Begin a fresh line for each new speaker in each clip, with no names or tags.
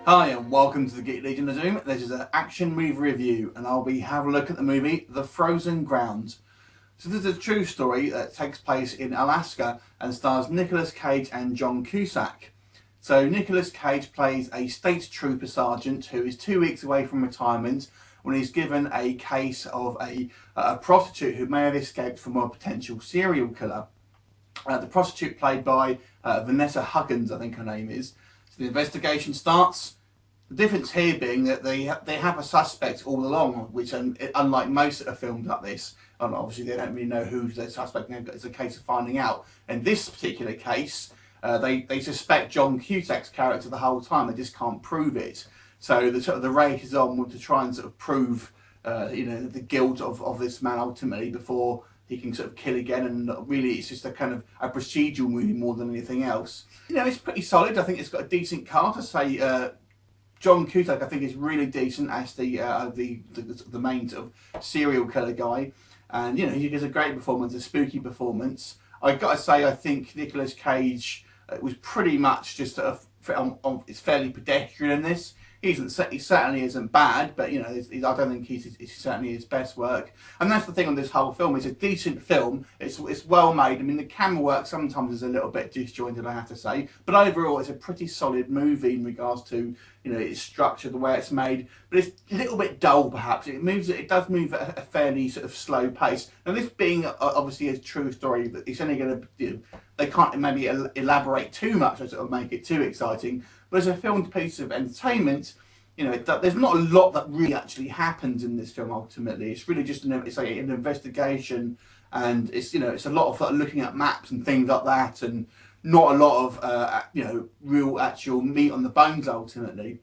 Hi and welcome to the Geek Legion of Doom. This is an action movie review and I'll be having a look at the movie The Frozen Ground. So this is a true story that takes place in Alaska and stars Nicolas Cage and John Cusack. So Nicolas Cage plays a state trooper sergeant who is 2 weeks away from retirement when he's given a case of a prostitute who may have escaped from a potential serial killer. The prostitute played by Vanessa Huggins, I think her name is. So the investigation starts. The difference here being that they have a suspect all along, which unlike most that are filmed like this, and obviously they don't really know who's their suspect. It's a case of finding out. In this particular case, they suspect John Cusack's character the whole time. They just can't prove it. So the race is on to try and sort of prove the guilt of this man ultimately before he can sort of kill again. And really it's just a kind of a procedural movie more than anything else. It's pretty solid. I think it's got a decent cast. I say John Cusack I think is really decent as the main sort of serial killer guy, and he gives a great performance, a spooky performance. I got to say I think Nicolas Cage was pretty much just it's fairly pedestrian in this. He certainly isn't bad, but I don't think he's certainly his best work. And that's the thing on this whole film. It's a decent film. It's well made. I mean, the camera work sometimes is a little bit disjointed, I have to say, but overall it's a pretty solid movie in regards to its structure, the way it's made. But it's a little bit dull, perhaps. It does move at a fairly sort of slow pace. And this being obviously a true story, that it's only going to they can't maybe elaborate too much or sort of make it too exciting. But as a filmed piece of entertainment, there's not a lot that really actually happens in this film. Ultimately, it's really just an investigation, and it's a lot of looking at maps and things like that, and not a lot of real actual meat on the bones. Ultimately,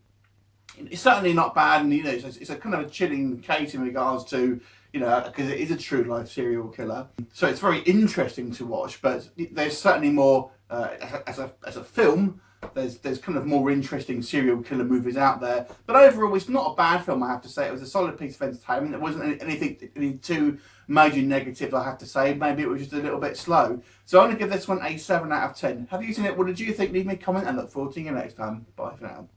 it's certainly not bad, and it's a kind of a chilling case in regards to because it is a true life serial killer. So it's very interesting to watch, but there's certainly more as a film. There's kind of more interesting serial killer movies out there, but overall it's not a bad film, I have to say. It was a solid piece of entertainment. There wasn't any too major negatives, I have to say. Maybe it was just a little bit slow. So I'm going to give this one a 7 out of 10. Have you seen it? What did you think? Leave me a comment and look forward to you next time. Bye for now.